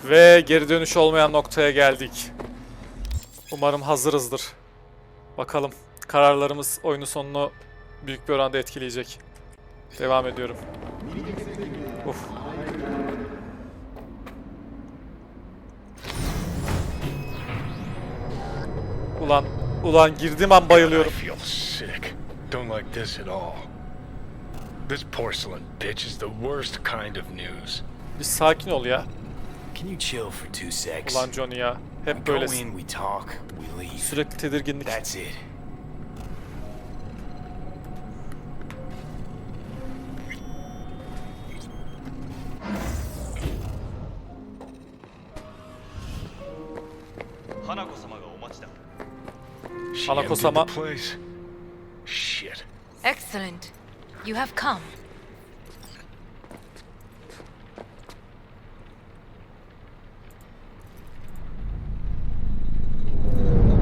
Ve geri dönüş olmayan noktaya geldik. Umarım hazırızdır. Bakalım. Kararlarımız oyunun sonunu büyük bir oranda etkileyecek. Devam ediyorum. Uf. Ulan girdiğim an bayılıyorum. This porcelain bitch is the worst kind of news. Bir sakin ol ya. Can you chill for 2 secs? Ulan Johnny ya. Hep böylesin. We talk, we leave. Sürekli tedirginlik. That's it. She Hanako-sama. emptied the place. Shit. Excellent. You have come.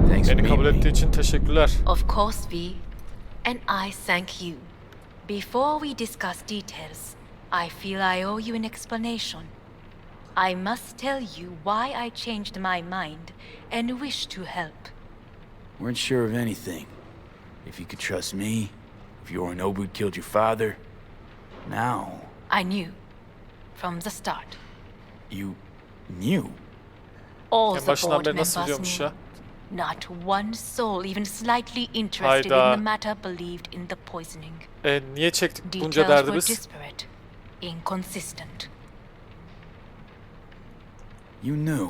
Thanks for Beni kabul meeting ettiği me. için teşekkürler. Of course, V. And I thank you. Before we discuss details, I feel I owe you an explanation. I must tell you why I changed my mind and wish to help. Weren't sure of anything. If you could trust me, if Yorinobu killed your father. Now, I knew. From the start. you knew. All En the başından board beri nasıl members biliyormuş knew. ya? Not one soul even slightly interested Hayda. in the matter believed in the poisoning. Niye çektik bunca Details derdi were biz? disparate, inconsistent. You knew,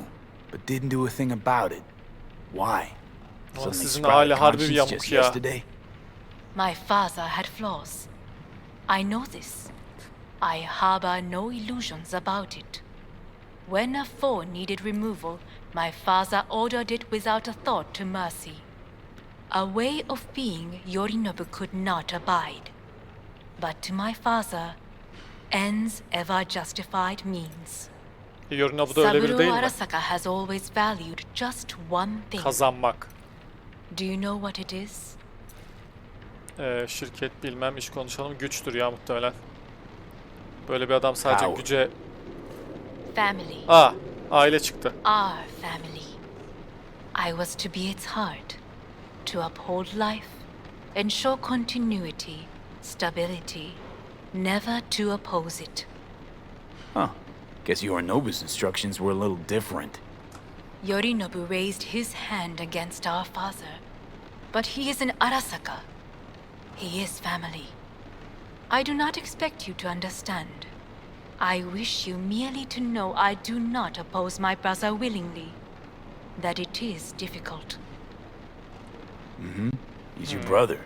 but didn't do a thing about it. Why? Ama Suddenly sizin sprouted aile harbi bir conscience yamuk just ya. yesterday? My father had flaws. I know this. I harbor no illusions about it. When a foe needed removal, my father ordered it without a thought to mercy. A way of being Yorinobu could not abide. But to my father, ends ever justified means. Yorinobu da öyle biri Saburo değil mi? Arasaka has always valued just one thing. Kazanmak. Do you know what it is? Şirket bilmem iş konuşalım güçtür ya muhtemelen. Böyle bir adam sadece Power. güce... Family. Aile çıktı. Our family. I was to be its heart, to uphold life, ensure continuity, stability, never to oppose it. Huh. Guess Yorinobu's instructions were a little different. Yorinobu raised his hand against our father, but he is an Arasaka. He is family. I do not expect you to understand. I wish you merely to know I do not oppose my brother willingly. That it is difficult. He's your brother.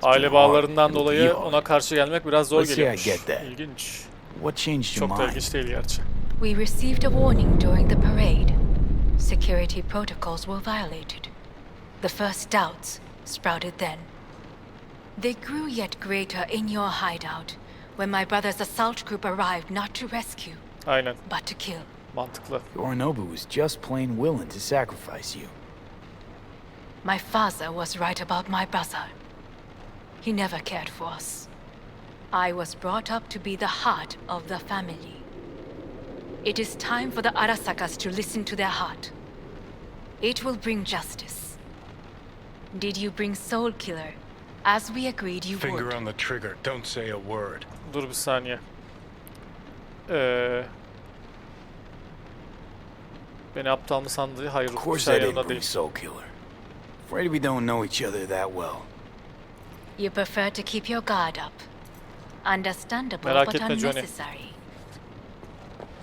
Aile bağlarından It'll be dolayı hard. ona karşı gelmek biraz zor Let's say I geliyormuş. get that. İlginç. What changed your Çok da mind? ilginç değil gerçi. We received a warning during the parade. Security protocols were violated. The first doubts sprouted then. They grew yet greater in your hideout when my brother's assault group arrived not to rescue, Aynen. but to kill. Mantıklı. Yorinobu was just plain willing to sacrifice you. My father was right about my brother. He never cared for us. I was brought up to be the heart of the family. It is time for the Arasakas to listen to their heart. It will bring justice. Did you bring Soul Killer, as we agreed you Finger would? on the trigger. Don't say a word. Dur bir saniye. Beni aptal mı sandı? Hayır, Of course şey I didn't yanında bring değil. Soul Killer. Afraid we don't know each other that well. You prefer to keep your guard up. Understandable, Merak but etme Johnny. unnecessary.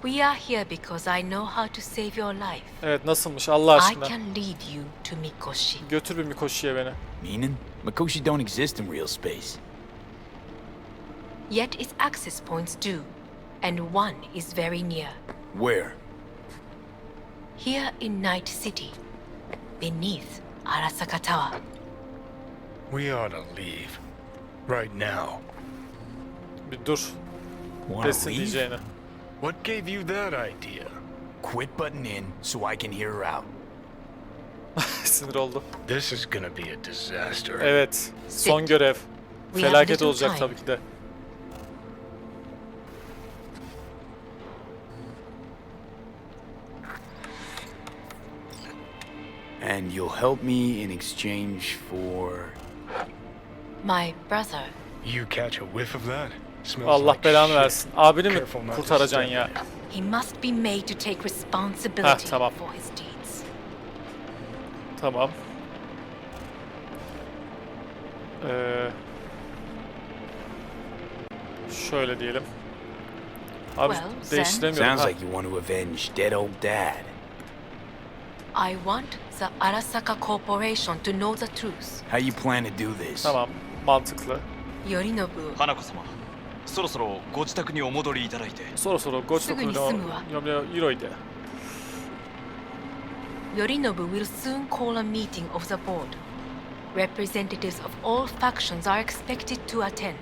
We are here because I know how to save your life. Evet, nasılmış Allah I aşkına? can lead you to Mikoshi. Götür bir Mikoshi'ye beni. Meaning? Mikoshi don't exist in real space. Yet its access points do, and one is very near. Where? Here in Night City, beneath Arasaka Tower. We ought to leave. Right now. Bir dur. Wanna Desin leave? diyeceğine. What gave you that idea? Quit butting in so I can hear her out. Sinir oldu. This is gonna be a disaster. Evet. Son Sit. görev. We have Felaket little olacak time. tabii ki de. And you'll help me in exchange for... My brother. You catch a whiff of that? Smells Allah like belanı shit. versin. Abini mi Careful not to kurtaracaksın step ya? in it. He must be made to take responsibility tamam. for his deeds. Tamam. Şöyle diyelim. Abi Well, sen- değiştiremiyorum. Sounds Ha. like you want to avenge dead old dad. I want the Arasaka Corporation to know the truth. How you plan to do this? Tamam. Mantıklı. Yorinobu, 花子様そろそろご自宅にお戻りいただいてそろそろごちとくのすぐに済むわ。嫁を色いで。 Yorinobu will soon call a meeting of the board. Representatives of all factions are expected to attend.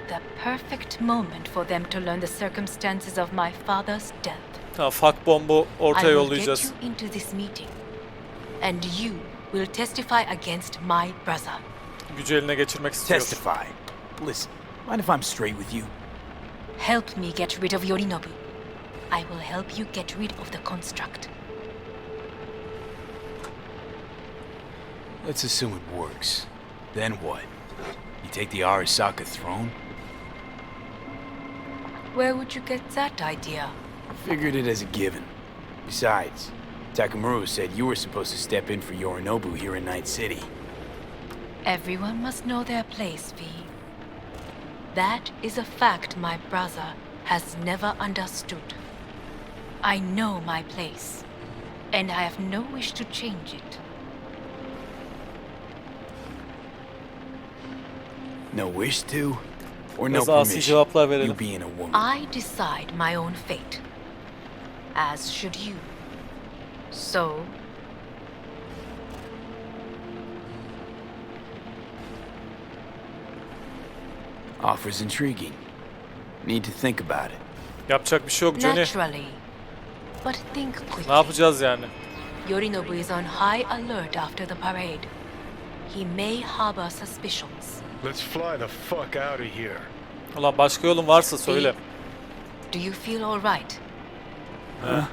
The perfect moment for them to learn the circumstances of my father's death. Tamam, fuck bombu I ortaya will yollayacağız. get you into this meeting, and you will testify against my brother. Gücü eline geçirmek istiyor. Testify. Listen, mind if I'm straight with you? Help me get rid of Yorinobu. I will help you get rid of the construct. Let's assume it works. Then what? You take the Arasaka throne? Where would you get that idea? Figured it as a given. Besides, Takamura said you were supposed to step in for Yorinobu here in Night City. Everyone must know their place, V. That is a fact my brother has never understood. I know my place, and I have no wish to change it. No wish to? Or no Biraz asi permission? cevaplar verelim. You being a woman. I decide my own fate, as should you. So, Offer's intriguing. Need to think about it. Yapacak bir şey yok Johnny. naturally, but think Ne quickly. yapacağız yani? Yorinobu is on high alert after the parade. He may harbor suspicions. Let's fly the fuck out of here. Ulan başka yolun varsa söyle. Do you feel all right? Huh?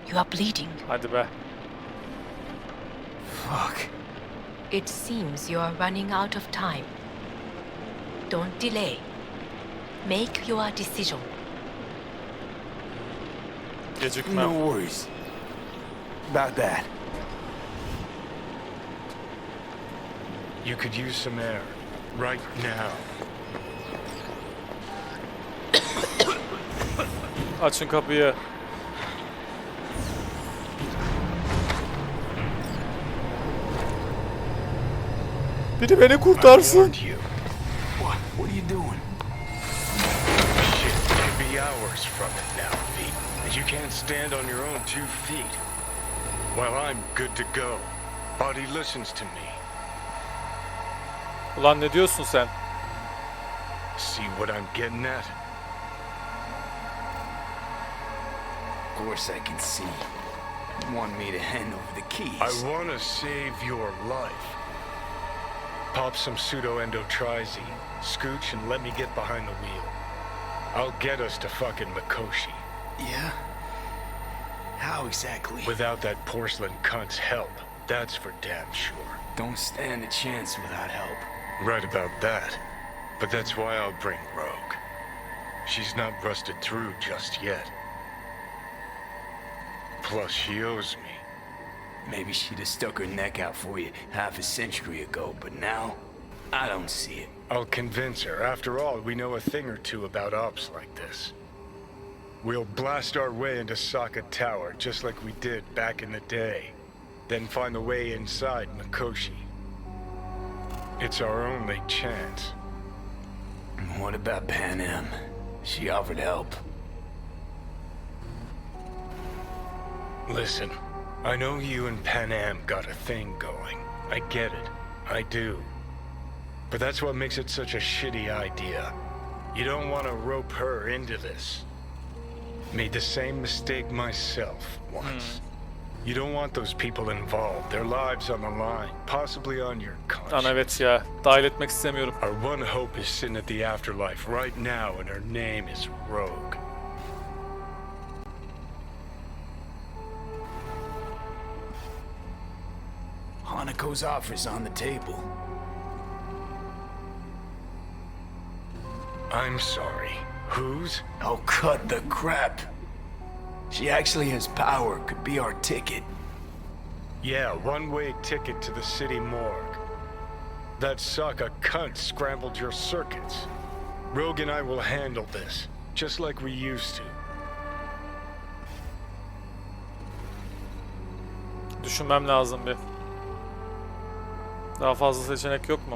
You are bleeding. Hadi be. Fuck. It seems you are running out of time. Don't delay. Make your decision. Gecikme. No worries. About that. You could use some air. Right now. Açın kapıyı. Biri beni I kurtarsın. warned you. What are you doing? Shit could be hours from it now, V. And you can't stand on your own 2 feet. Well, I'm good to go. Body listens to me. Ulan ne diyorsun sen? See what I'm getting at? Of course I can see. You want me to hand over the keys. I want to save your life. Pop some pseudo-endotrizine, scooch, and let me get behind the wheel. I'll get us to fucking Mikoshi. Yeah? How exactly? Without that porcelain cunt's help, that's for damn sure. Don't stand a chance without help. Right about that. But that's why I'll bring Rogue. She's not rusted through just yet. Plus, she owes me. Maybe she'd have stuck her neck out for you half a century ago, but now, I don't see it. I'll convince her. After all, we know a thing or two about ops like this. We'll blast our way into Sokka Tower, just like we did back in the day. Then find a way inside Mikoshi. It's our only chance. What about Pan Am? She offered help. Listen, I know you and Pan Am got a thing going. I get it. I do. But that's what makes it such a shitty idea. You don't want to rope her into this. Made the same mistake myself once. You don't want those people involved, their lives on the line, possibly on your Lan conscience. evet ya. Dahil etmek istemiyorum. Our one hope is sitting at the afterlife right now, and her name is Rogue. Hanako's offer's on the table. I'm sorry. Whose? Oh, cut the crap. She actually has power, could be our ticket. Yeah, one-way ticket to the city morgue. That sucker cunt scrambled your circuits. Rogue and I will handle this, just like we used to. Düşünmem lazım bir. Daha fazla seçenek yok mu?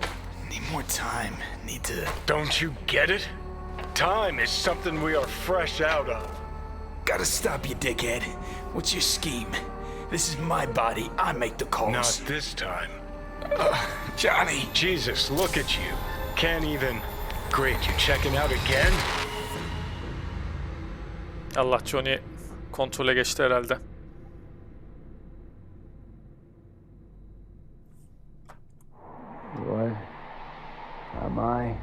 Need more time. Need to... Don't you get it? Time is something we are fresh out of. Gotta stop you, dickhead. What's your scheme? This is my body. I make the calls. Not this time. Johnny. Jesus, look at you. Can't even... Great, you checking out again? Allah, Johnny kontrole geçti herhalde. What? Am I?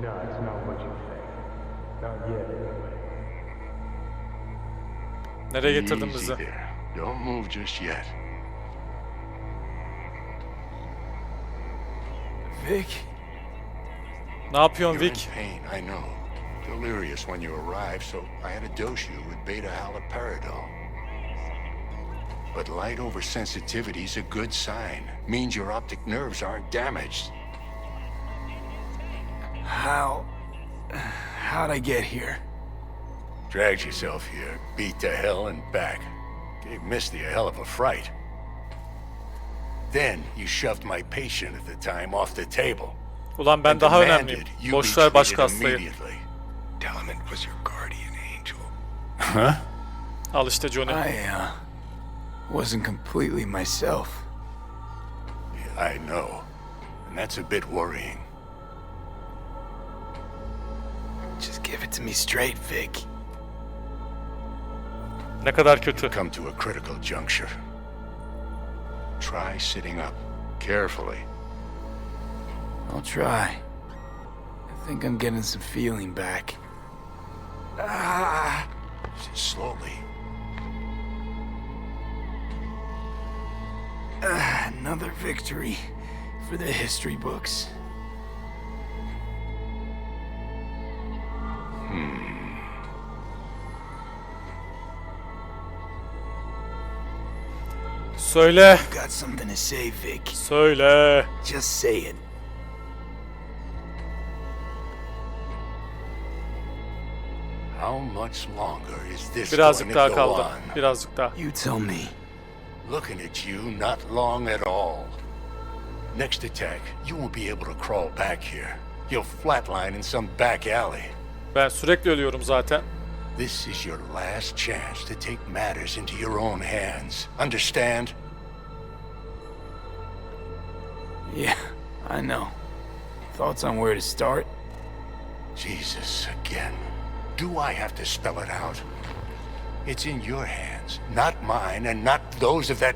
No, it's not what you think. Not yet, anyway. Nereye getirdin bizi? Easy there. Don't move just yet. Vic? Ne yapıyorsun You're in Vic? pain, I know. Delirious when you arrived, so I had to dose you with beta-haloperidol. But light oversensitivity is a good sign. Means your optic nerves aren't damaged. How'd I get here? Dragged yourself here, beat to hell and back. Gave Misty a hell of a fright. Then you shoved my patient at the time off the table. Ulan ben and daha demanded önemliyim. you Boş be ver başka treated hastayı. immediately. Tell him it was your guardian angel. Huh? Al işte Johnny. I wasn't completely myself. Yeah, I know. And that's a bit worrying. Just give it to me straight, Vic. Ne kadar kötü. Come to a critical juncture. Try sitting up, carefully. I'll try. I think I'm getting some feeling back. Slowly. Another victory for the history books. Söyle. Got something to say, Vic. Söyle. Just say it. How much longer is this Birazcık going daha to go kaldı. on? Birazcık daha. You tell me. Looking at you, not long at all. Next attack, you won't be able to crawl back here. You'll flatline in some back alley. Ben sürekli ölüyorum zaten. This is your last chance to take matters into your own hands. Understand? Yeah, I know. Thoughts on where to start? Jesus, again. Do I have to spell it out? It's in your hands, not mine, and not those of that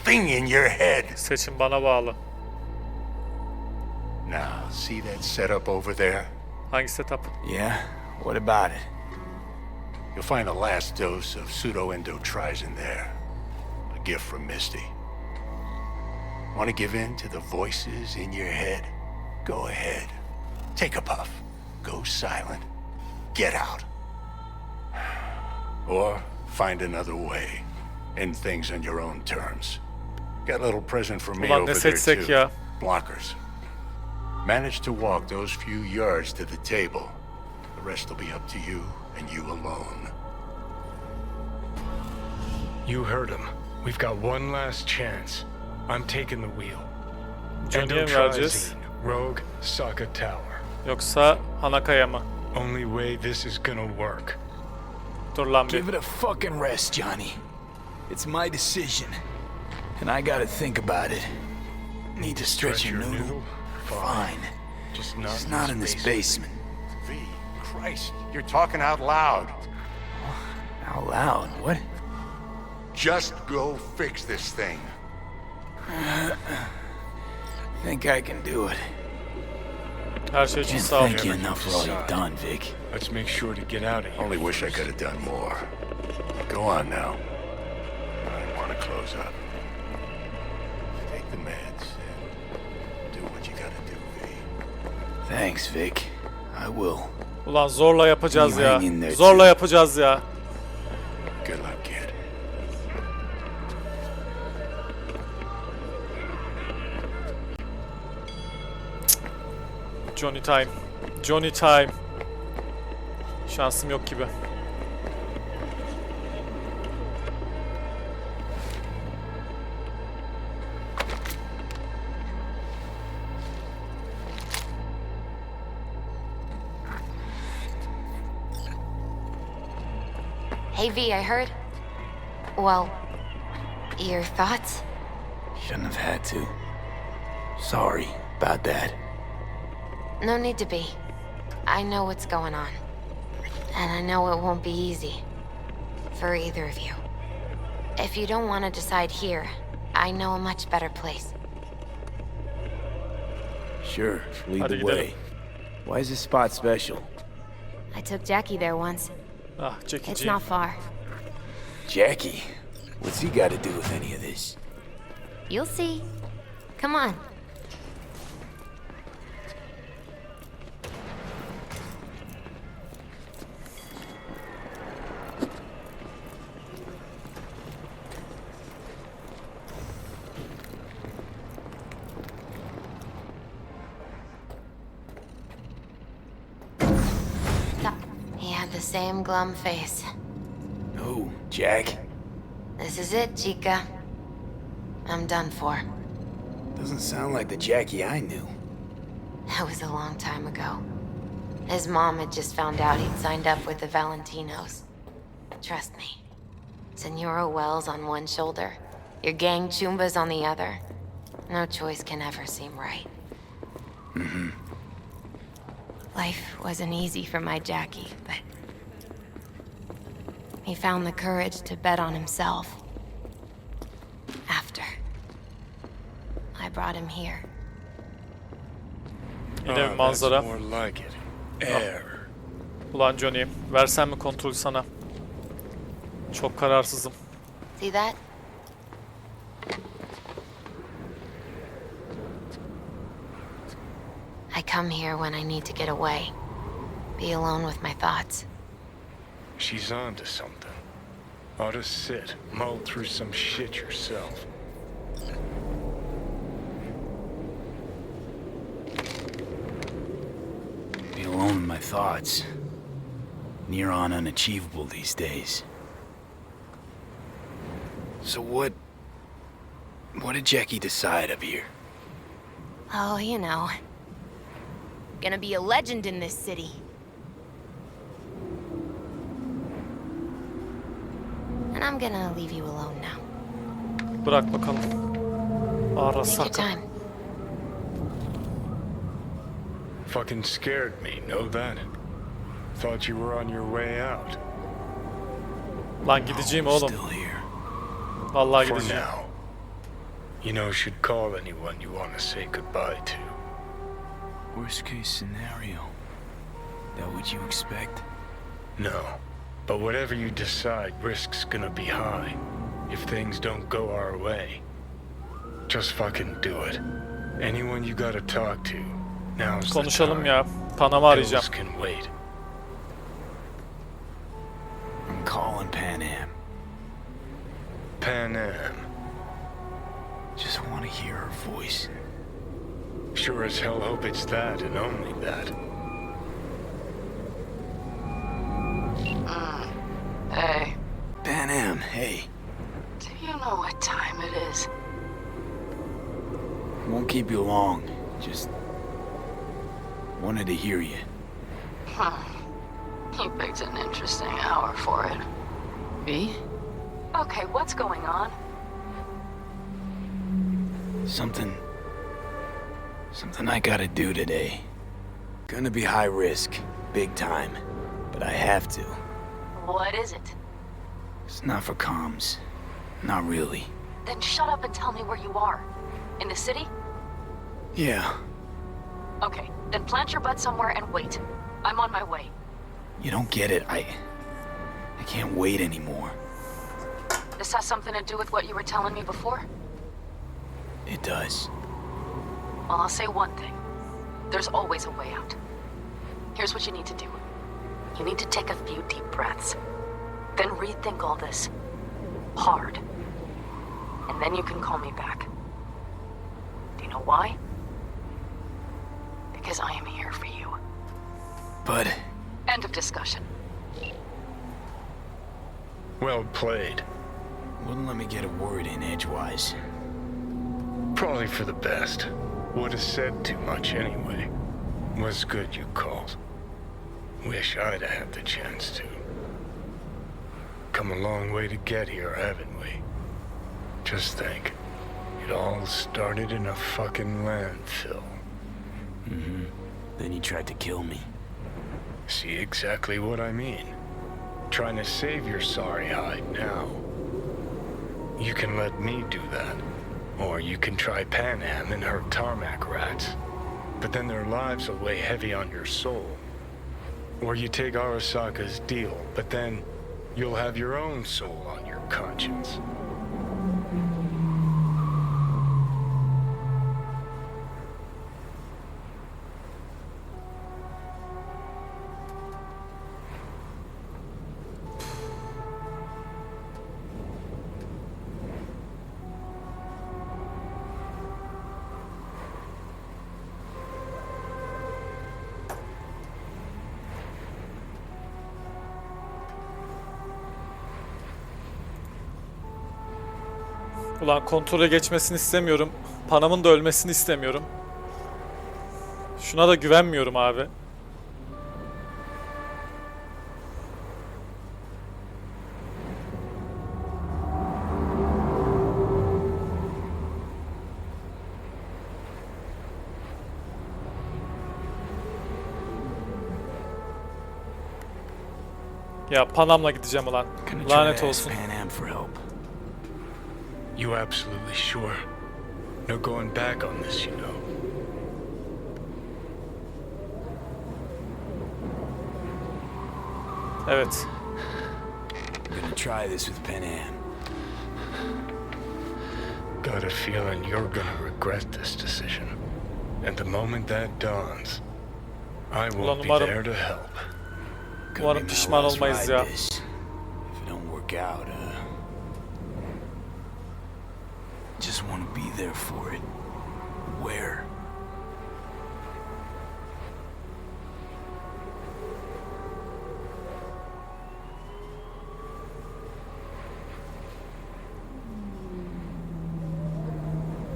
thing in your head. Seçim bana bağlı. Now, see that setup over there? Hangi setup? Yeah? What about it? You'll find a last dose of pseudo-endotrizin there. A gift from Misty. Want to give in to the voices in your head? Go ahead. Take a puff. Go silent. Get out. Or find another way. End things on your own terms. Got a little present for me Ulan over ne there seçsek too. ya? Blockers. Manage to walk those few yards to the table. The rest will be up to you and you alone. You heard him. We've got one last chance. I'm taking the wheel. Johnny'ye mi vereceğiz? Rogue, Sokka Tower. Yoksa Hanaka'ya mı? Only way this is gonna work. Dur lan bir. Give it a fucking rest, Johnny. It's my decision. And I gotta think about it. Need to stretch your noodle? Fine. Just It's not in this basement. V, Christ, you're talking out loud. Out loud, what? Just go fix this thing. Think I can do it. Her şey için Can't sağ ol. thank you enough for all you've done, Vic. Let's make sure to get out of here. Only wish I could have done more. Go on now. I want to close up. the meds and do what you gotta do, V. Thanks, Vic. I will. Ulan zorla yapacağız You ya. hang in there, Zorla too. yapacağız ya. Good luck, kid. Johnny time. Johnny time. Şansım yok gibi. Hey V, I heard. Well, your thoughts? Shouldn't have had to. Sorry about that. No need to be. I know what's going on. And I know it won't be easy. For either of you. If you don't want to decide here, I know a much better place. Sure, lead Hadi the gidelim. way. Why is this spot special? I took Jackie there once. Ah, Jackie It's G. not far. Jackie? What's he got to do with any of this? You'll see. Come on. He had the same glum face. Oh, Jack? This is it, Chica. I'm done for. Doesn't sound like the Jackie I knew. That was a long time ago. His mom had just found out he'd signed up with the Valentinos. Trust me. Senora Wells on one shoulder, your gang Chumbas on the other. No choice can ever seem right. Life wasn't easy for my Jackie, but he found the courage to bet on himself. After I brought him here. Yine bir Oh, manzara. that's more like it. Air. Ulan Johnny, versen mi kontrolü sana? Çok kararsızım. See that? I come here when I need to get away. Be alone with my thoughts. She's on to something. Ought to sit, mull through some shit yourself. Be alone in my thoughts. Near on unachievable these days. So what did Jackie decide up here? Oh, you know. Gonna be a legend in this city. And I'm gonna leave you alone now. Bırak bakalım. Ara Take your sakın. time. Fucking scared me, know that? Thought you were on your way out. Lan gideceğim oğlum. Still here. Vallahi For gideceğim. now. You know, should call anyone you want to say goodbye to. Worst case scenario. That what you expect? No. But whatever you decide, risk's gonna be high. If things don't go our way. Just fucking do it. Anyone you gotta talk to, now's the Konuşalım time. ya. Panam'ı arayacağım. Bills can wait. I'm calling Pan Am. Pan Am. Just want to hear her voice. Sure as hell hope it's that and only that. Hey, Pan Am, hey. do you know what time it is? Won't keep you long. Just wanted to hear you. You picked an interesting hour for it. Me? Okay, what's going on? Something I gotta do today. Gonna be high risk, big time, but I have to. What is it? It's not for comms. Not really. Then shut up and tell me where you are. In the city? Yeah, Okay, then plant your butt somewhere and wait. I'm on my way. you don't get it. I can't wait anymore. This has something to do with what you were telling me before? It does. Well, I'll say one thing. There's always a way out. Here's what you need to do. You need to take a few deep breaths. Then rethink all this. Hard. And then you can call me back. Do you know why? Because I am here for you. But End of discussion. Well played. wouldn't let me get a word in edgewise. Probably for the best. Would have said too much anyway. Was good you called. Wish I'd have had the chance to. Come a long way to get here, haven't we? Just think. It all started in a fucking landfill. Mm-hmm. Then he tried to kill me. See exactly what I mean. Trying to save your sorry hide now. You can let me do that. Or you can try Pan Am and her tarmac rats. But then their lives will weigh heavy on your soul. Or you take Arasaka's deal, but then you'll have your own soul on your conscience. Ulan kontrole geçmesini istemiyorum. Panam'ın da ölmesini istemiyorum. Şuna da güvenmiyorum abi. Ya Panam'la gideceğim ulan. Gonna try to Lanet ask olsun. Pan Am for help. You absolutely sure? No going back on this, you know. Evet. I'm gonna try this with Pan Am. Got a feeling you're gonna regret this decision. And the moment that dawns, I Ulan won't be umarım- there to help. Gonna Umarım be my pişman last olmayız ride ya. this. If it don't work out, just want to be there for it. Where?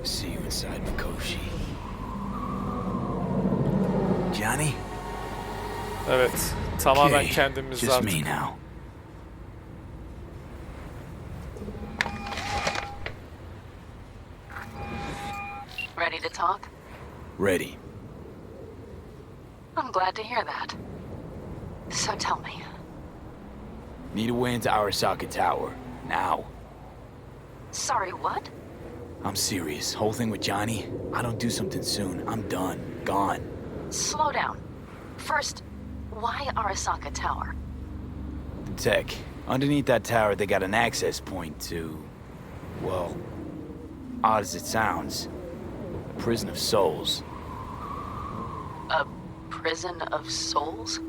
See you inside Mikoshi. Johnny? Evet. Tamamen Okay, kendimiz just artık. me now. Ready to talk? Ready. I'm glad to hear that. So tell me, Need a way into Arasaka Tower. Now. sorry, what? I'm serious. Whole thing with Johnny, I don't do something soon, I'm done. Gone. Slow down. First, why Arasaka Tower? The tech. Underneath that tower, they got an access point to... well, odd as it sounds, a prison of souls. A prison of souls?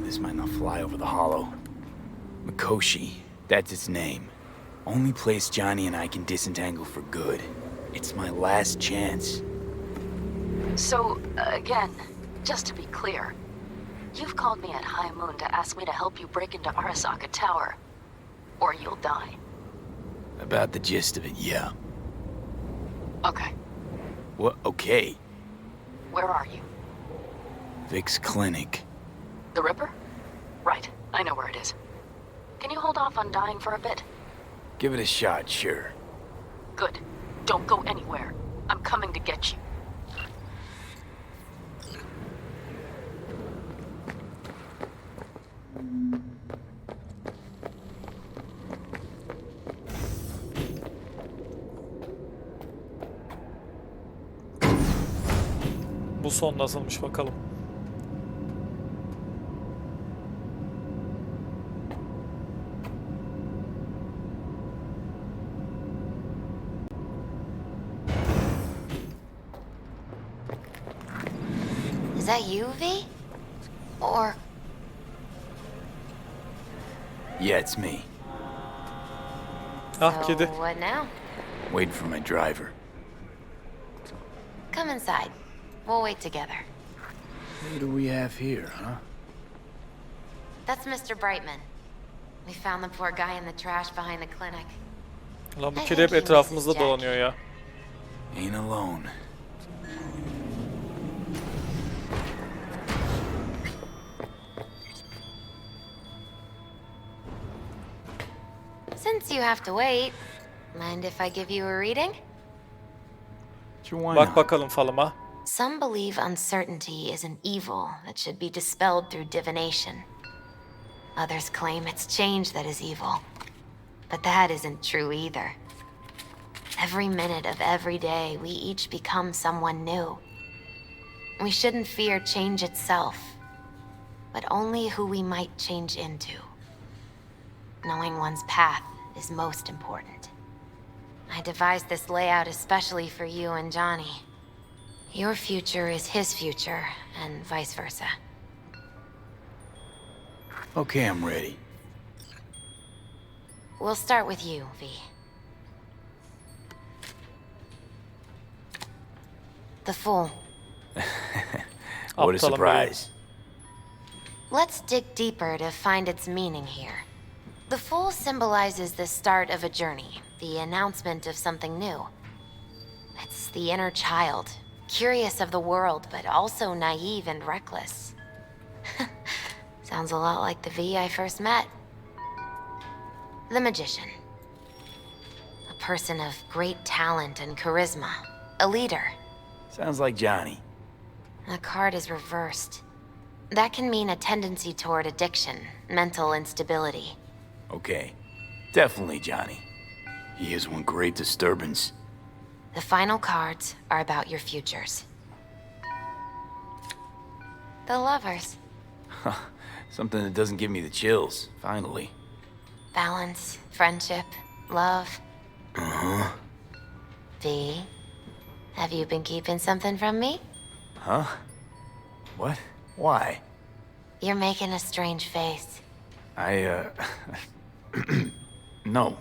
This might not fly over the hollow. Mikoshi, that's its name. Only place Johnny and I can disentangle for good. It's my last chance. So, again, just to be clear, you've called me at High Moon to ask me to help you break into Arasaka Tower, or you'll die. About the gist of it, yeah. Okay, What? Okay. where are you? Vic's clinic. The Ripper? Right, I know where it is. Can you hold off on dying for a bit? Give it a shot, sure. Good. Don't go anywhere. I'm coming to get you. Bu son nasılmış bakalım. that you, V? Or... Yeah, it's me. Ah, so kedi. what now? Waiting for my driver. Come inside. We'll wait together. Who do we have here, huh? That's Mr. Brightman. We found the poor guy in the trash behind the clinic. Lan bu kedi hep etrafımızda dolanıyor ya. Ain't alone. Since you have to wait, mind if I give you a reading? Sure, why Bak not? bakalım falıma. Some believe uncertainty is an evil that should be dispelled through divination. Others claim it's change that is evil. But that isn't true either. Every minute of every day, we each become someone new. We shouldn't fear change itself, but only who we might change into. Knowing one's path is most important. I devised this layout especially for you and Johnny. Your future is his future, and vice versa. Okay, I'm ready. We'll start with you, V. The Fool. What a Aptalım surprise. Let's dig deeper to find its meaning here. The Fool symbolizes the start of a journey, the announcement of something new. It's the inner child, curious of the world, but also naive and reckless. Sounds a lot like the V I first met. The Magician. A person of great talent and charisma. A leader. Sounds like Johnny. The card is reversed. That can mean a tendency toward addiction, mental instability. Okay. Definitely Johnny. He is one great disturbance. The final cards are about your futures. The Lovers. Something that doesn't give me the chills, finally. Balance, friendship, love. Uh-huh. V, have you been keeping something from me? Huh? What? Why? You're making a strange face. No.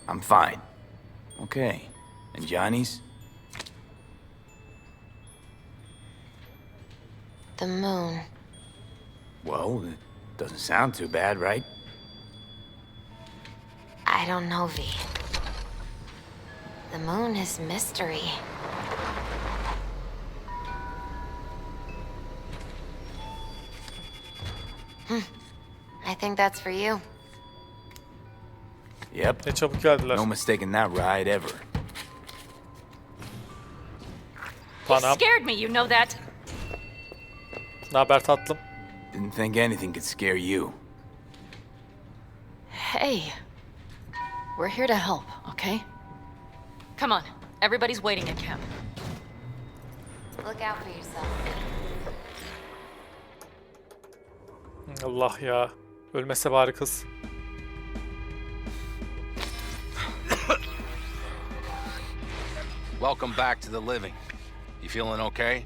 I'm fine. Okay. And Johnny's? The moon. Well, it doesn't sound too bad, right? I don't know, V. The moon is mystery. I think that's for you. Yep. Ne çabuk geldiler. No mistaking that ride ever. You Panam. scared me, you know that. Ne haber tatlım? Didn't think anything could scare you. Hey. We're here to help, okay? Come on. Everybody's waiting at camp. Look out for yourself. Allah ya. Ölmese bari kız. Welcome back to the living. You feeling okay?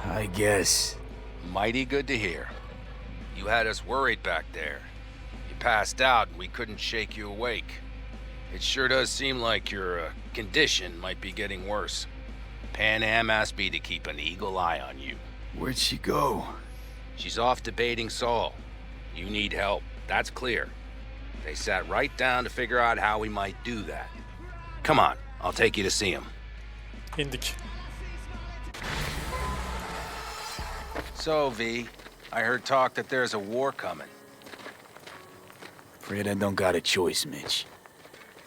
I guess. Mighty good to hear. You had us worried back there. You passed out and we couldn't shake you awake. It sure does seem like your condition might be getting worse. Pan Am asked me to keep an eagle eye on you. Where'd she go? She's off debating Saul. You need help, that's clear. They sat right down to figure out how we might do that. Come on, I'll take you to see him. İndik. So, V, I heard talk that there's a war coming. Afraid I don't got a choice, Mitch.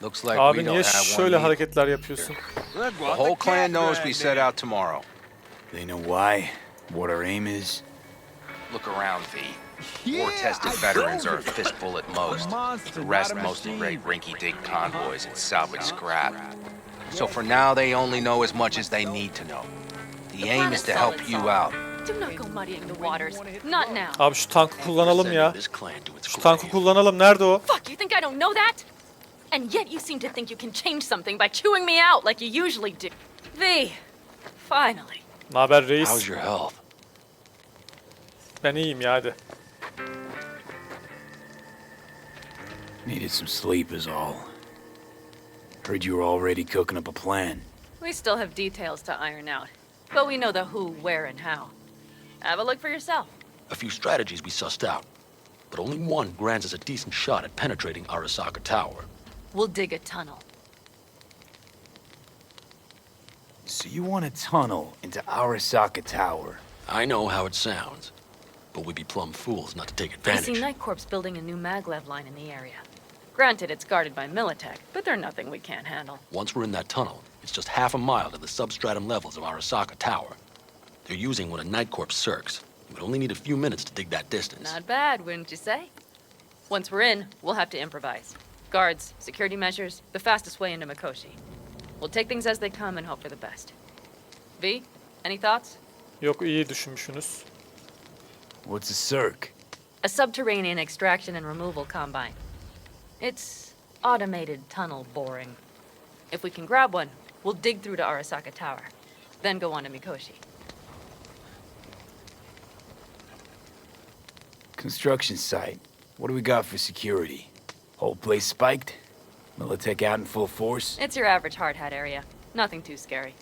Looks like we Abi don't niye have şöyle one either. hareketler yapıyorsun? The whole clan knows we set out tomorrow. They know why? What our aim is? Look around, V. War-tested veterans are a fistful at most. The rest mostly raid rinky-dink convoys and salvage scrap. So for now, they only know as much as they need to know. The aim is to help you out. Do not go muddying the waters. Not now. Abi şu tankı kullanalım ya. Şu tankı kullanalım. Nerede o? Fuck, you think I don't know that? And yet you seem to think you can change something by chewing me out like you usually do. V, Finally. Naber reis? How's your health? Ben iyiyim ya, hadi. Needed some sleep is all. Heard you were already cooking up a plan. We still have details to iron out, but we know the who, where, and how. Have a look for yourself. A few strategies we sussed out, but only one grants us a decent shot at penetrating Arasaka Tower. We'll dig a tunnel. So you want a tunnel into Arasaka Tower? I know how it sounds, but we'd be plumb fools not to take I advantage. see Night Corps building a new maglev line in the area. Granted, it's guarded by Militech, but they're nothing we can't handle. Once we're in that tunnel, it's just half a mile to the substratum levels of Arasaka Tower. They're using one of Night Corps circs. We'd only need a few minutes to dig that distance. Not bad, wouldn't you say? Once we're in, we'll have to improvise. Guards, security measures, the fastest way into Mikoshi. We'll take things as they come and hope for the best. V, any thoughts? Yok, iyi düşünmüşsünüz. What's a circ? A subterranean extraction and removal combine. It's automated tunnel boring. If we can grab one, we'll dig through to Arasaka Tower, then go on to Mikoshi. Construction site. What do we got for security? Whole place spiked? Militech out in full force? It's your average hard hat area. Nothing too scary.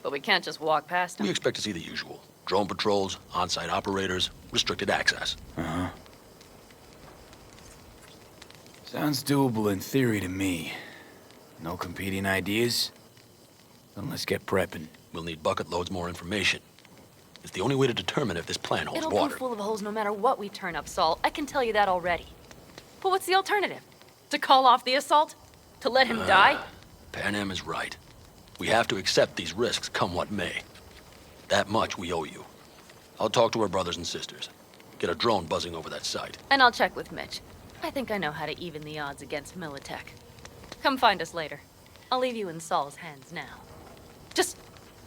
But we can't just walk past them. We expect to see the usual. Drone patrols, on-site operators, restricted access. Uh-huh. Sounds doable in theory to me. No competing ideas? Then let's get prepping. We'll need bucket loads more information. It's the only way to determine if this plan holds It'll water. be full of holes no matter what we turn up, Saul. I can tell you that already. But what's the alternative? To call off the assault? To let him die? Pan Am is right. We have to accept these risks, come what may. That much we owe you. I'll talk to our brothers and sisters. Get a drone buzzing over that site. And I'll check with Mitch. I think I know how to even the odds against Militech. Come find us later. I'll leave you in Saul's hands now. Just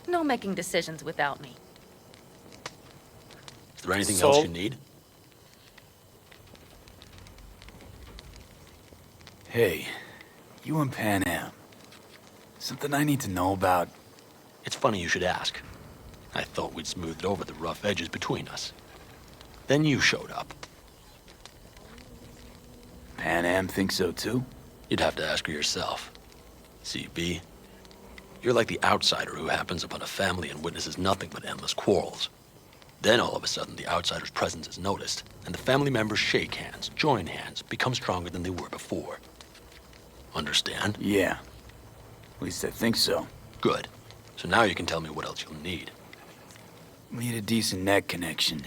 no making decisions without me. Is there anything Saul? else you need? Hey, you and Pan Am. Something I need to know about? It's funny you should ask. I thought we'd smoothed over the rough edges between us. Then you showed up. Pan Am thinks so too? You'd have to ask her yourself. See, B, you're like the outsider who happens upon a family and witnesses nothing but endless quarrels. Then all of a sudden the outsider's presence is noticed, and the family members shake hands, join hands, become stronger than they were before. Understand? Yeah. At least I think so. Good. So now you can tell me what else you'll need. Need a decent net connection.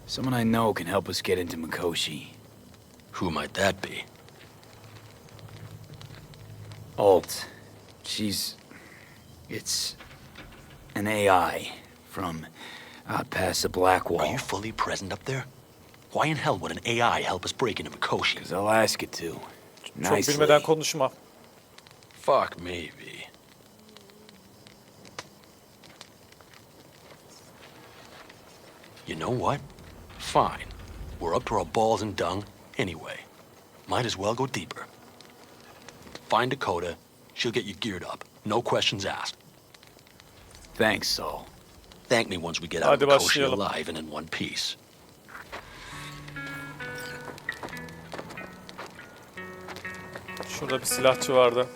Someone I know can help us get into Mikoshi. Who might that be? Alt. It's an AI from out past the Black Wall. Are you fully present up there? Why in hell would an AI help us break into Mikoshi? 'Cause I'll ask it to. Çok Nicely. bilmeden konuşma. Fuck maybe. You know what? Fine. We're up to our balls in dung anyway. Might as well go deeper. Find Dakota. She'll get you geared up. No questions asked. Thanks, Saul. Thank me once we get out Hadi of Mikoshi başlayalım. alive and in one piece. Şurada bir silahçı vardı.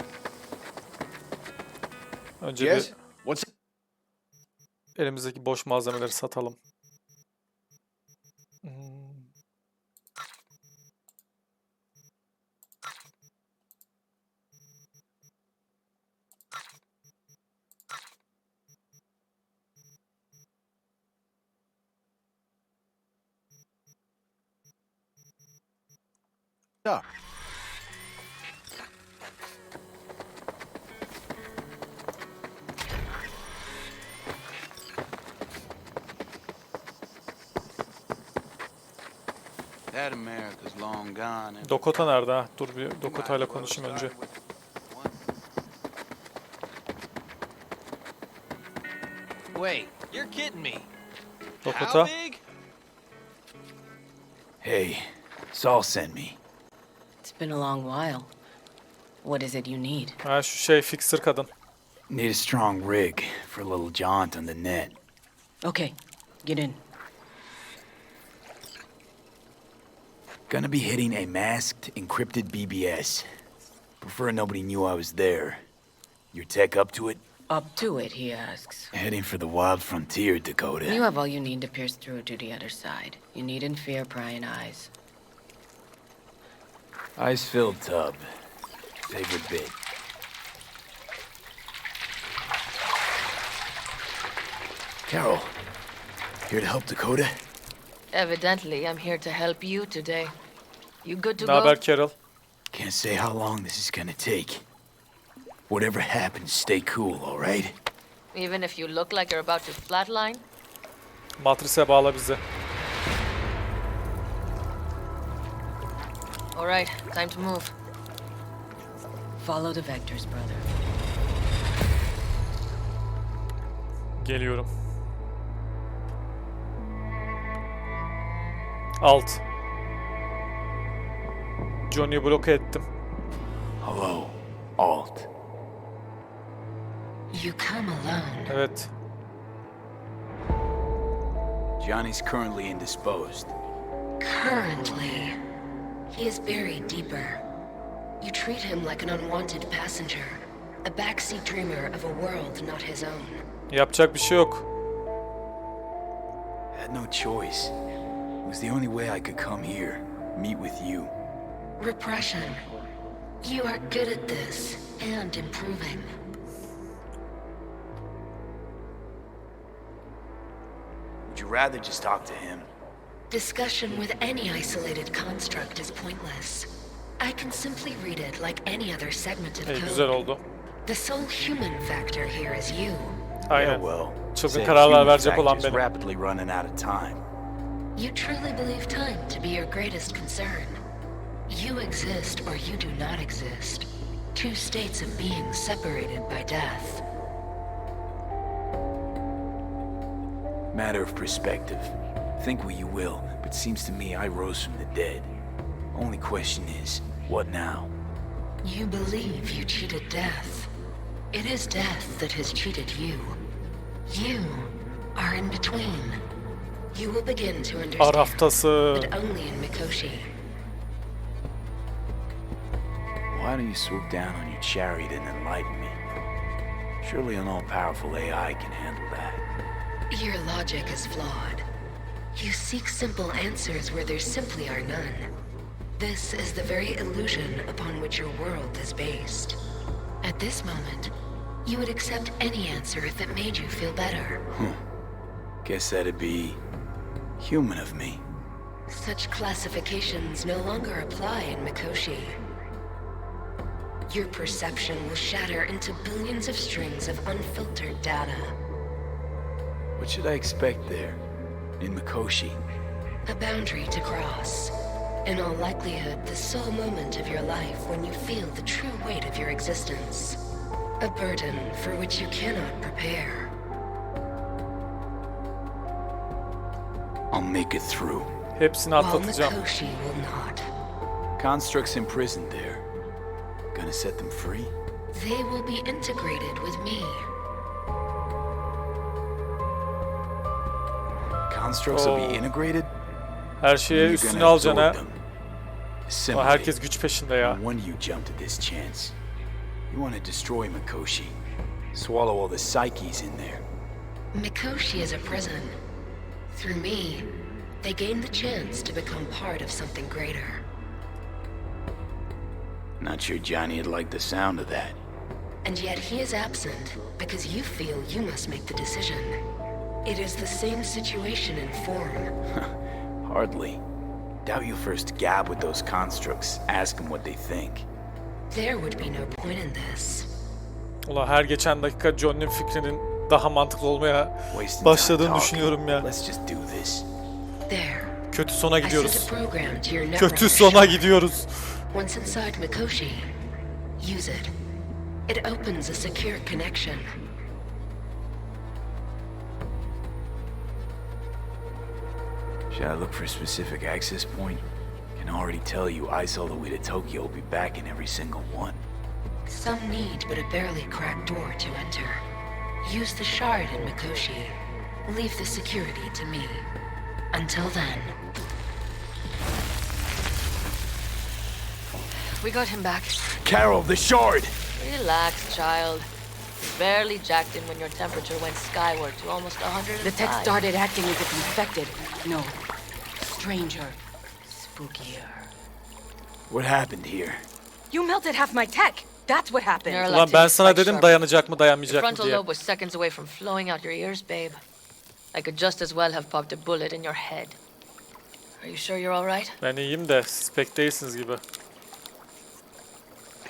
Önce Yes? bir What's elimizdeki boş malzemeleri satalım. up? That America's long gone. and- Dakota nerede ha? Dur bir Dakota'yla konuşayım önce. Wait, you're kidding me. Dakota. How big? Hey, Saul sent me. It's been a long while. What is it you need? Ha şu şey fixer kadın. Need a strong rig for a little jaunt on the net. Okay, get in. Gonna be hitting a masked, encrypted BBS. Prefer nobody knew I was there. Your tech up to it? Up to it, he asks. Heading for the wild frontier, Dakota. You have all you need to pierce through to the other side. You needn't fear prying eyes. Ice-filled tub. Favorite bit. Carol, here to help Dakota? Evidently, I'm here to help you today. You good to Ne haber go? Carol? Can't say how long this is gonna take. Whatever happens, stay cool, all right? Even if you look like you're about to flatline? Matrise bağla bizi. All right, time to move. Follow the vectors, brother. Geliyorum. Alt. Johnny'yi bloke ettim. Hello, Alt. You come alone. Evet. Johnny's currently indisposed. Currently, he is buried deeper. You treat him like an unwanted passenger, a backseat dreamer of a world not his own. Yapacak bir şey yok. Had no choice. It was the only way I could come here, meet with you. Repression. You are good at this, and improving. Would you rather just talk to him? Discussion with any isolated construct is pointless. I can simply read it like any other segment of Güzel code. oldu. The sole human factor here is you. Aynen. Yeah, well, Çılgın said kararlar human verecek olan factor's benim. rapidly running out of time. You truly believe time to be your greatest concern. You exist or you do not exist. Two states of being separated by death. Matter of perspective. Think what you will, but seems to me I rose from the dead. Only question is, what now? You believe you cheated death. It is death that has cheated you. You are in between. You will begin to understand, Araftası. but only in Mikoshi. Why don't you swoop down on your chariot and enlighten me? Surely an all-powerful AI can handle that. Your logic is flawed. You seek simple answers where there simply are none. This is the very illusion upon which your world is based. At this moment, you would accept any answer if it made you feel better. Guess that'd be human of me. Such classifications no longer apply in Mikoshi. Your perception will shatter into billions of strings of unfiltered data. What should I expect there, in Mikoshi? A boundary to cross. In all likelihood, the sole moment of your life when you feel the true weight of your existence. A burden for which you cannot prepare. I'll make it through. Hepsini While atlatacağım. Mikoshi will not. Constructs imprisoned there. Gonna set them free? They will be integrated with me. Constructs will be integrated? Her şeye You're üstüne gonna alacaksın ha. absorb them. Ama Assimilate. herkes güç peşinde ya. No wonder you jumped at this chance. You want to destroy Mikoshi. Swallow all the psyches in there. Mikoshi is a prison. Through me, they gain the chance to become part of something greater. Not sure Johnny'd like the sound of that. And yet he is absent because you feel you must make the decision. It is the same situation in form. Hardly. Doubt you'll first gab with those constructs, ask them what they think. There would be no point in this. Ulan her geçen dakika Johnny'nin fikrinin daha mantıklı olmaya Wasting başladığını time düşünüyorum ya. Let's just do this. There. Kötü sona I sent gidiyoruz. a program to your network. Kötü sona gidiyoruz. Once inside Mikoshi, use it. It opens a secure connection. Should I look for a specific access point? Can already tell you ice all the way to Tokyo will be back in every single one. Some need but a barely cracked door to enter. Use the shard in Mikoshi. Leave the security to me. Until then. We got him back. Carol, the shard! Relax, child. You barely jacked in when your temperature went skyward to almost 105. The tech started acting as if infected. No. Stranger. Spookier. What happened here? You melted half my tech! That's what happened. Ulan ben sana dedim dayanacak mı Your dayanmayacak mı frontal diye. lobe was seconds away from flowing out your ears, babe. I could just as well have popped a bullet in your head. Are you sure you're all right? Ben iyiyim de siz pek değilsiniz gibi.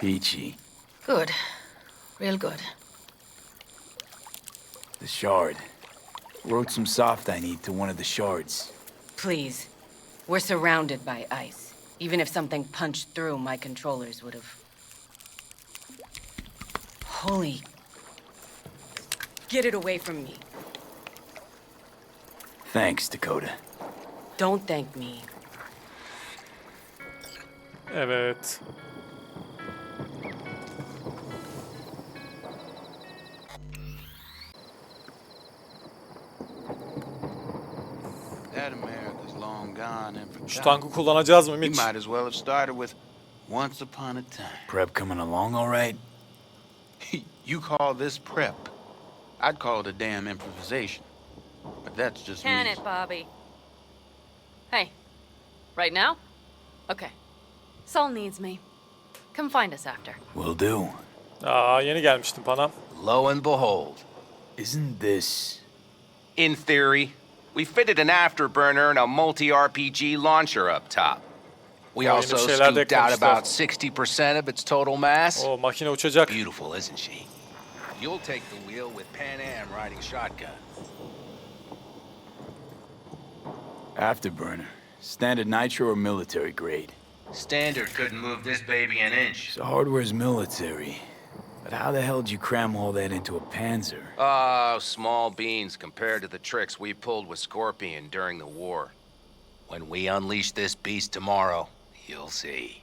Peachy. Good. Real good. The shard. Wrote some soft I need to one of the shards. Please. We're surrounded by ice. Even if something punched through, my controllers would have... Holy... Get it away from me. Thanks, Dakota. Don't thank me. Evet. That America's long gone and forgotten. Şu tankı kullanacağız mı We Mitch? might as well have started with once upon a time. Prep coming along all right? You call this prep? I'd call it a damn improvisation. But that's just Can me. it, Bobby? Hey. Right now? Okay. Saul needs me. Come find us after. Will do. Aa yeni gelmiştim Panam. Lo and behold. Isn't this... In theory, we fitted an afterburner and a multi-RPG launcher up top. We Oh, also yeni şeyler de scooped out eklemişler. about 60% of its total mass. O makine uçacak. Beautiful, isn't she? You'll take the wheel with Pan Am riding shotgun. Afterburner. Standard nitro or military grade? Standard couldn't move this baby an inch. So hardware's military. But how the hell did you cram all that into a Panzer? Oh, small beans compared to the tricks we pulled with Scorpion during the war. When we unleash this beast tomorrow, you'll see.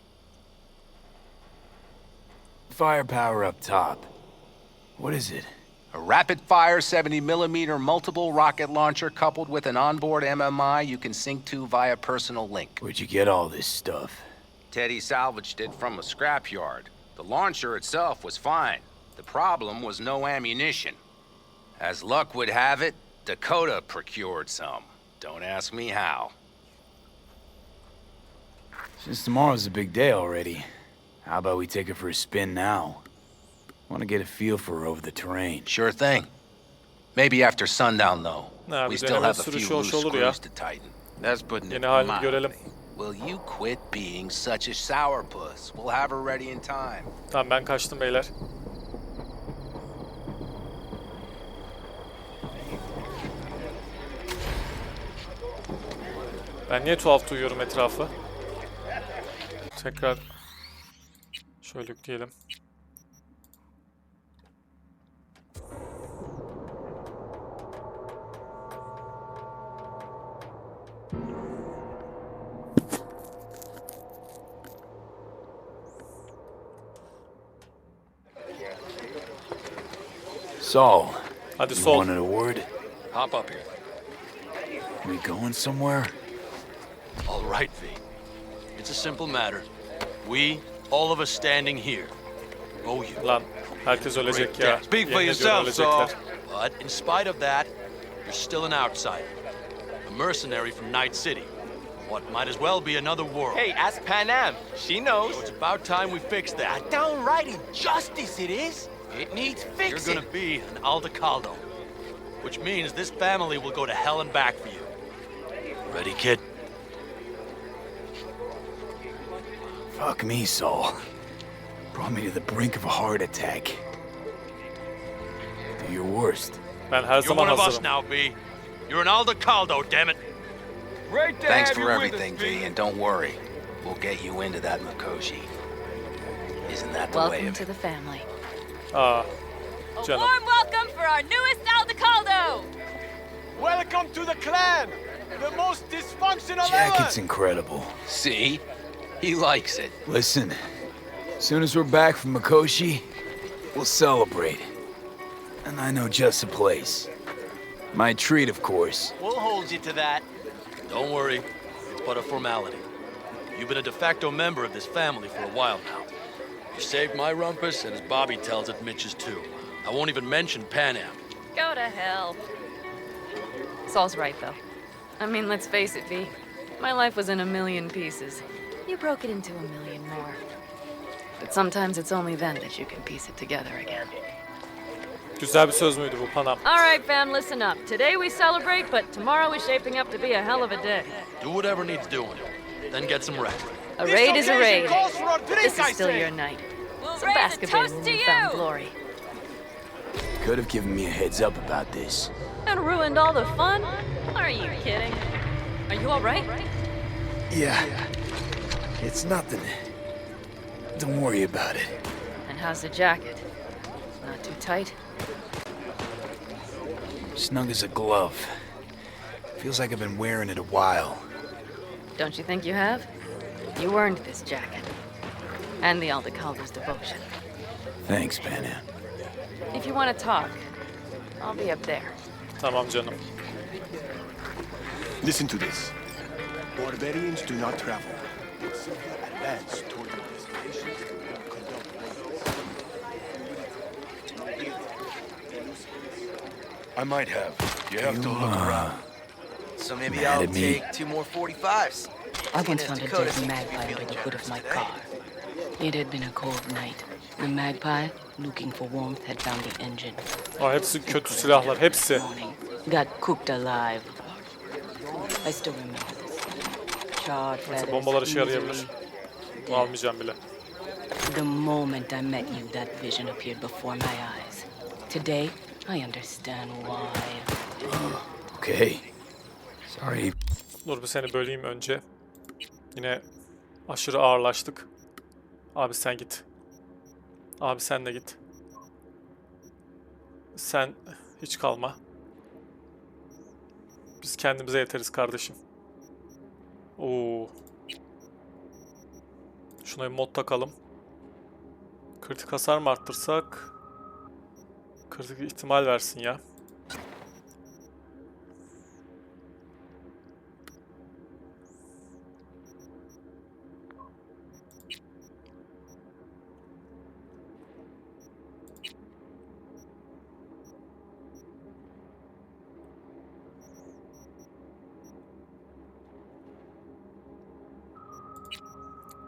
Firepower up top. What is it? A rapid-fire 70mm multiple rocket launcher coupled with an onboard MMI you can sync to via personal link. Where'd you get all this stuff? Teddy salvaged it from a scrapyard. The launcher itself was fine. The problem was no ammunition. As luck would have it, Dakota procured some. Don't ask me how. Since tomorrow's a big day already, how about we take her for a spin now? Want to get a feel for her over the terrain. Sure thing. Maybe after sundown, though. Ha, We bir still deneme have a sürüşü few hoş loose olur ya. screws to tighten. That's putting it Yeni halini mildly. görelim. Will you quit being such a sourpuss? We'll have her ready in time. Tamam ben kaçtım beyler. Ben niye tuhaf duyuyorum etrafı? Tekrar şöyle yükleyelim. Saul, Hadi you sol. wanted a word? Hop up here. We going somewhere? All right, V. It's a simple matter. We, all of us standing here, owe you. Lan herkes ölecek ya. Speak for Yemin yourself, ediyorum ölecekler. But in spite of that, you're still an outsider. A mercenary from Night City. What might as well be another world. Hey, ask Pan Am. She knows. So it's about time we fix that. Downright injustice it is. It needs You're fixing. gonna be an Aldecaldo, which means this family will go to hell and back for you. Ready, kid? Fuck me, Saul. Brought me to the brink of a heart attack. Do your worst. Ben her You're zaman one of us hazırım. now, V. You're an Aldecaldo, damn it. Great to Thanks have for you with everything, us, V, and don't worry. We'll get you into that Mikoshi. Isn't that the way Welcome of to it? the family. Aa, canım. welcome for our newest Aldecaldo! Welcome to the clan. The most dysfunctional Jacket's incredible. See? He likes it. Listen, as soon as we're back from Mikoshi, We'll celebrate. And I know just a place. My treat, of course. We'll hold you to that. Don't worry, it's but a formality. You've been a de facto member of this family for a while now. You saved my rumpus, and as Bobby tells it, Mitch's too. I won't even mention Pan Am. Go to hell. Saul's right, though. I mean, let's face it, V. My life was in a million pieces. You broke it into a million more. But sometimes it's only then that you can piece it together again. Güzel bir söz müydü bu Panam? All right, fam, listen up. Today we celebrate, but tomorrow is shaping up to be a hell of a day. Do whatever needs doing, then get some rest. A raid is a raid. This is still your night. Some basketball in newfound glory. Could have given me a heads up about this. And ruined all the fun? Are you kidding? Are you all right? Yeah. It's nothing. Don't worry about it. And how's the jacket? Not too tight? Snug as a glove. Feels like I've been wearing it a while. Don't you think you have? You earned this jacket. And the Aldecalder's devotion. Thanks, Panam. If you want to talk, I'll be up there. Tamam canım. Listen to this. Barbarians do not travel. They simply advance toward their destinations or conduct raids. I might have. You have to look around. So maybe Mad I'll at me? take 2 more 45s. I once As found a Dakota's dead seem to be magpie feeling under the hood of generous my today. car. It had been a cold night. The magpie, looking for warmth, had found the engine. Aa, hepsi kötü silahlar, hepsi. Got cooked alive. I still remember this. Charred feathers, Bombalar işe yarayabilir. easily Bunu almayacağım bile. The moment I met you, that vision appeared before my eyes. Today, I understand why. Okay. Sorry. Dur bir seni böleyim önce. Yine aşırı ağırlaştık. Abi sen git. Abi sen de git. Sen hiç kalma. Biz kendimize yeteriz kardeşim. Oo. Şuna bir mod takalım. Kritik hasar mı arttırsak? Kritik ihtimal versin ya.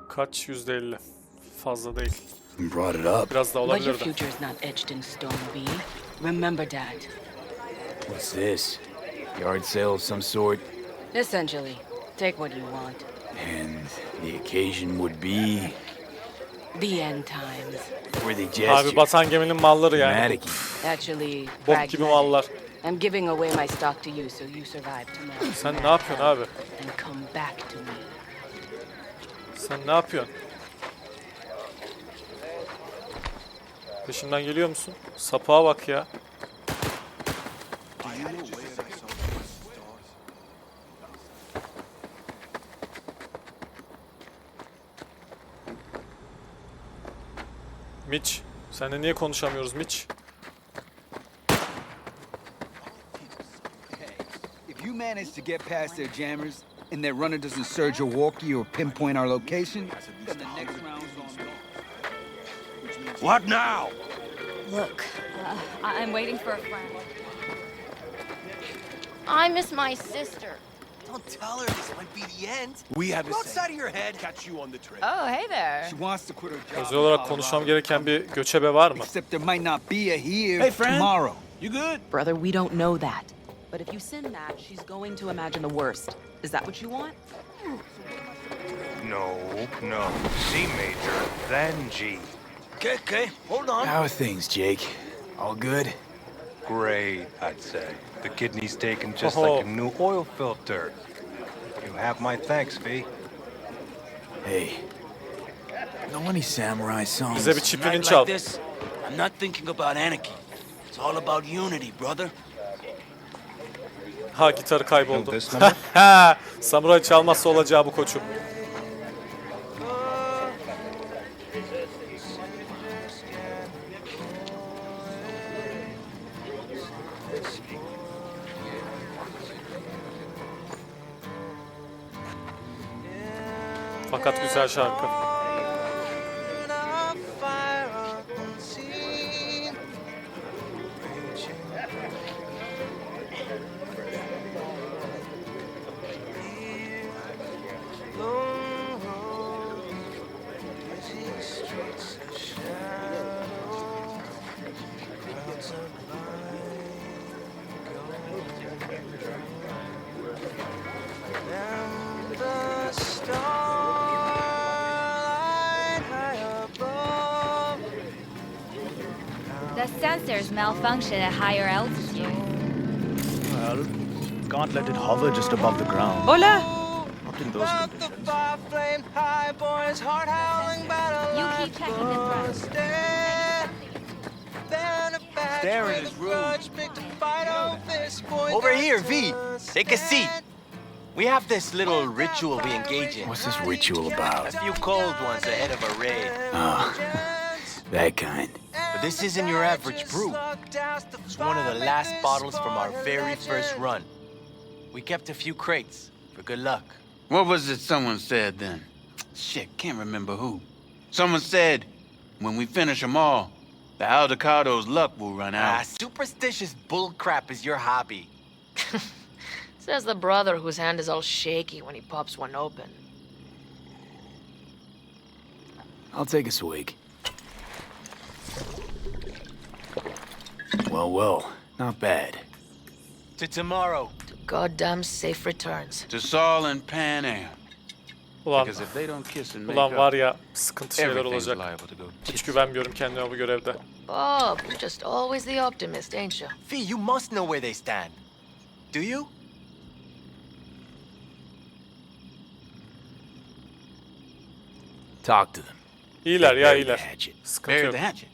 Kaç? %50. Fazla değil. Brought it up. Biraz daha But your olabilir de. future is not etched in stone, B. Remember that. What's this? Yard sale of some sort? Essentially, take what you want. And the occasion would be... The end times. Worthy gesture. Abi batan geminin malları yani. Dramatic. Actually, Bok gibi pragmatic. mallar. I'm giving away my stock to you so you survive tomorrow. Sen ne yapıyorsun abi? And come back to me. Sen ne yapıyorsun? Peşimden geliyor musun? Sapığa bak ya. Mitch, seninle niye konuşamıyoruz Mitch? If you manage to get past their jammers and their runner doesn't surge or walkie or pinpoint our location, then the next round's on me. What now? Look, I'm waiting for a friend. I miss my sister. Don't tell her this might be the end. We have Go outside of your head. Catch you on the train. Oh, hey there. She wants to quit her job. Özel olarak konuşmam gereken bir göçebe var mı? Except there might not be a here Hey, friend. tomorrow. You good? Brother, we don't know that. But if you send that, she's going to imagine the worst. Is that what you want? No. C major, then G. Okay, hold on. How are things, Jake? All good? Great, I'd say. The kidney's taken just like a new oil filter. You have my thanks, V. Hey. Know any samurai songs? Bize bir çipinin Night çal. like this, I'm not thinking about anarchy. It's all about unity, brother. Ha gitarı kayboldu. This number? Samuray çalmazsa olacağı bu koçum. Fakat güzel şarkı. The sensors malfunction at higher altitude. Well, can't let it hover just above the ground. Hola! Not in those conditions. You keep checking the thrust. Staring is rude. Over here, V. Take a seat. We have this little ritual we engage in. What's this ritual about? A few cold ones ahead of a raid. Ah, that kind. But this isn't your average brew. It's one of the last bottles from our very first run. We kept a few crates for good luck. What was it someone said then? Shit, can't remember who. Someone said, when we finish them all, the Aldecado's luck will run out. Superstitious bullcrap is your hobby. Says the brother whose hand is all shaky when he pops one open. I'll take a swig. Well, not bad. To tomorrow. To goddamn safe returns. To Saul and Pan Am. Ulan, Because if they don't kiss and make ulan up, var ya sıkıntı şeyler everything's olacak. liable to go Hiç güvenmiyorum kendime bu görevde. Bob, you're just always the optimist, ain't you? Fee, you must know where they stand. Do you? Talk to them. İyiler ya Bury the iyiler. hatchet. Sıkıntı Bury yok. the hatchet.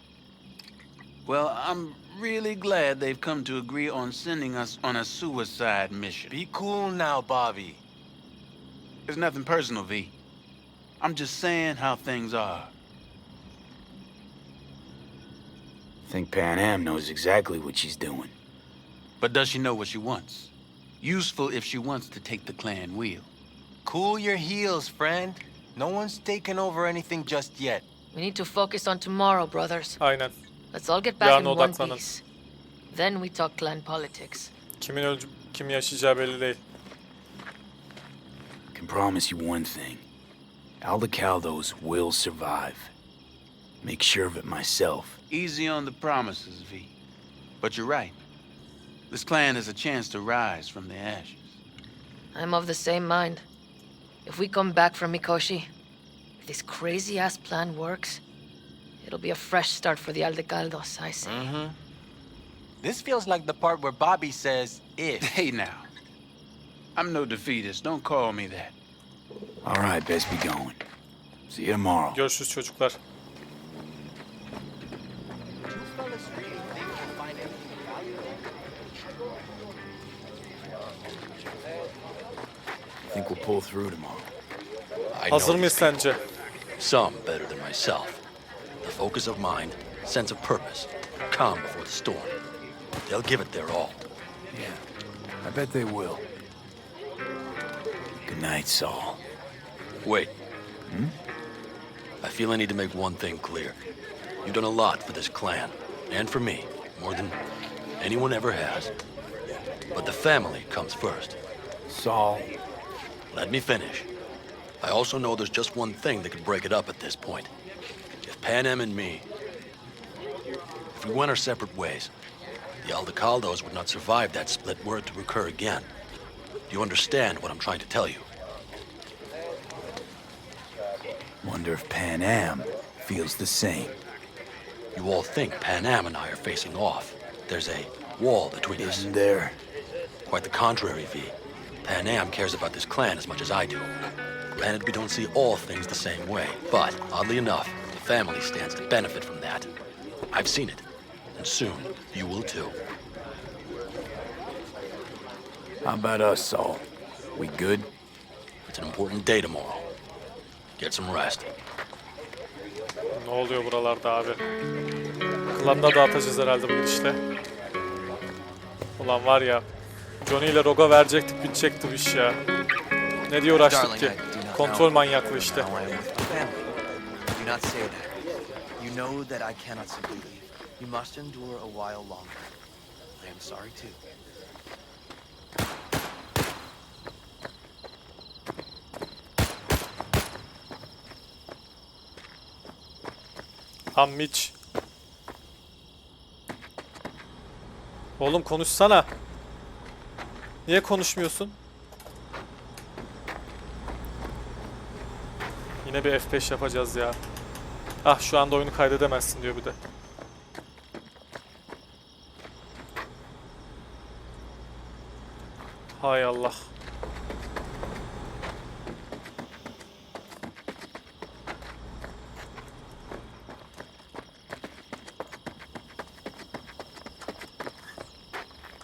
Well, I'm really glad they've come to agree on sending us on a suicide mission. Be cool now, Bobby. It's nothing personal, V. I'm just saying how things are. Think Pan Am knows exactly what she's doing. But does she know what she wants? Useful if she wants to take the clan wheel. Cool your heels, friend. No one's taken over anything just yet. We need to focus on tomorrow, brothers. Aynen. Let's all get back in Yarına one odaklanın. piece. Then we talk clan politics. Kimin kim yaşayacağı belli değil. Can promise you one thing. Aldecaldos will survive. Make sure of it myself. Easy on the promises, V. But you're right. This clan has a chance to rise from the ashes. I'm of the same mind. If we come back from Mikoshi, if this crazy-ass plan works, it'll be a fresh start for the Aldecaldos, I say. Mm-hmm. This feels like the part where Bobby says, if. Hey now. I'm no defeatist. Don't call me that. All right, best be going. See you tomorrow. Görüşürüz çocuklar. Think we'll pull through tomorrow. I know Hazır mıyız these people. sence? Some better than myself. The focus of mind, sense of purpose, calm before the storm. They'll give it their all. Yeah, I bet they will. Good night, Saul. Wait. I feel I need to make one thing clear. You've done a lot for this clan, and for me, more than anyone ever has. But the family comes first. Saul. Let me finish. I also know there's just one thing that could break it up at this point. If Pan Am and me, if we went our separate ways, the Aldecaldos would not survive that split were it to recur again. Do you understand what I'm trying to tell you? Wonder if Pan Am feels the same. You all think Pan Am and I are facing off. There's a wall between us. Isn't there? Quite the contrary, V. Pan Am cares about this clan as much as I do. Granted, we don't see all things the same way, but oddly enough, the family stands to benefit from that. I've seen it, and soon you will too. How about us, Saul? We good? It's an important day tomorrow. Get some rest. Ne oluyor buralarda abi? Klanda dağıtacağız herhalde bu işte. Ulan var ya, Johnny ile Roga verecektik, bitecekti bu iş ya. Ne diye uğraştık ki? Kontrol manyaklığı işte. Now I am with my family. Do not say that. You know that I cannot simply leave. You must endure a while longer. I am sorry too. Mitch. Oğlum konuşsana. Niye konuşmuyorsun? Yine bir F5 yapacağız ya. Ah, şu anda oyunu kaydedemezsin diyor bir de. Hay Allah.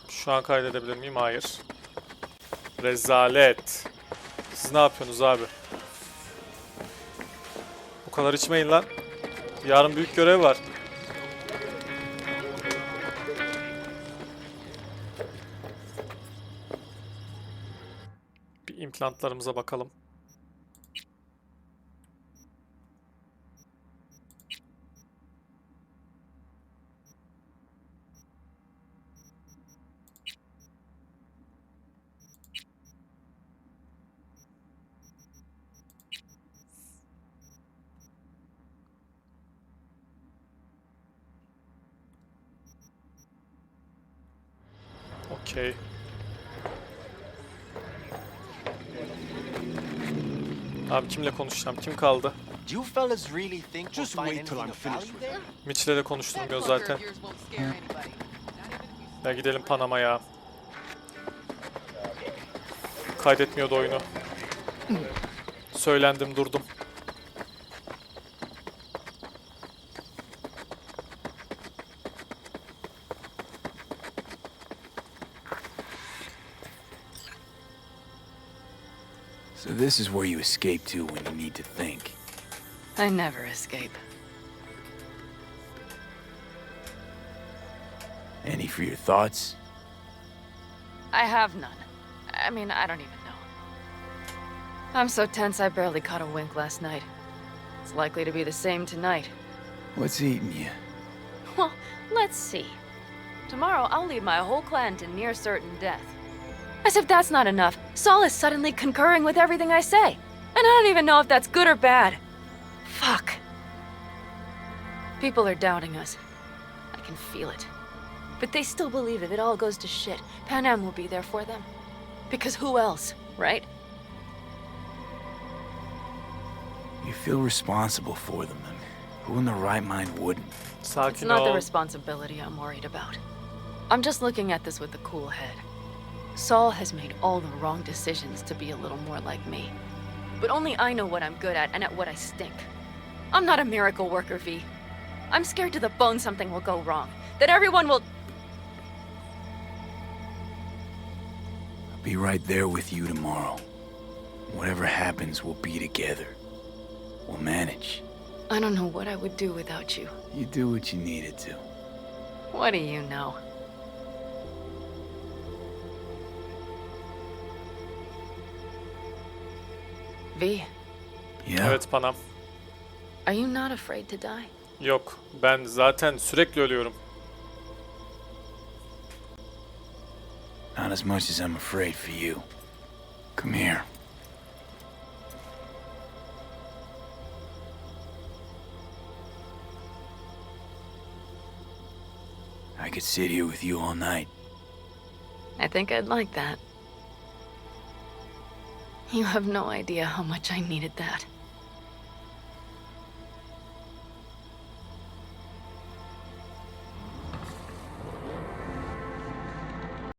Şu an kaydedebilir miyim? Hayır. Rezalet. Siz ne yapıyorsunuz abi? Bu kadar içmeyin lan. Yarın büyük görev var. Bir implantlarımıza bakalım. Okey. Abi kimle konuşacağım? Kim kaldı? Do you fellas really think Just we'll find wait till I'm anything of finished value with there? Mitch'le de konuşturmuyor zaten. Ya gidelim Panama'ya. Kaydetmiyordu oyunu. Söylendim, durdum. So this is where you escape to when you need to think. I never escape. Any for your thoughts? I have none. I mean, I don't even know. I'm so tense I barely caught a wink last night. It's likely to be the same tonight. What's eating you? Well, let's see. Tomorrow I'll lead my whole clan to near certain death. As if that's not enough, Saul is suddenly concurring with everything I say. And I don't even know if that's good or bad. Fuck. People are doubting us. I can feel it. But they still believe if it all goes to shit, Pan Am will be there for them. Because who else, right? You feel responsible for them, and who in their right mind wouldn't? It's Sakin not the ol. responsibility I'm worried about. I'm just looking at this with a cool head. Saul has made all the wrong decisions to be a little more like me. But only I know what I'm good at and at what I stink. I'm not a miracle worker, V. I'm scared to the bone something will go wrong. That everyone will... I'll be right there with you tomorrow. Whatever happens, we'll be together. We'll manage. I don't know what I would do without you. You do what you needed to. What do you know? V, Yeah. Evet Panam. are you not afraid to die? Yok. Ben zaten sürekli ölüyorum. Not as much as I'm afraid for you. Come here. I could sit here with you all night. I think I'd like that. You have no idea how much I needed that.